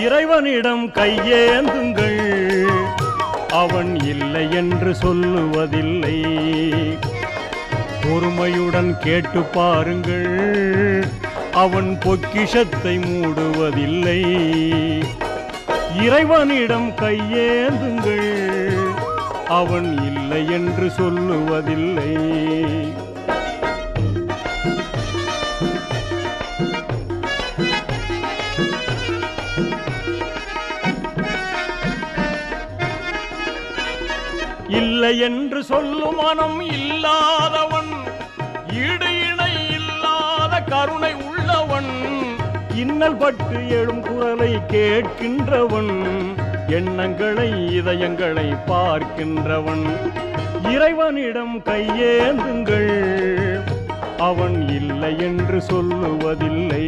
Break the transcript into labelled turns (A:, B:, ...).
A: இறைவனிடம் கையேந்துங்கள், அவன் இல்லை என்று சொல்லுவதில்லை. பொறுமையுடன் கேட்டு பாருங்கள், அவன் பொக்கிஷத்தை மூடுவதில்லை. இறைவனிடம் கையேந்துங்கள், அவன் இல்லை என்று சொல்லுவதில்லை. இல்லை என்று சொல்லும் மனம் இல்லாதவன், ஈடு இணை இல்லாத கருணை உள்ளவன், இன்னல் பட்டு எழும் குரலை கேட்கின்றவன், எண்ணங்களை இதயங்களை பார்க்கின்றவன். இறைவனிடம் கையேந்துங்கள், அவன் இல்லை என்று சொல்லுவதில்லை.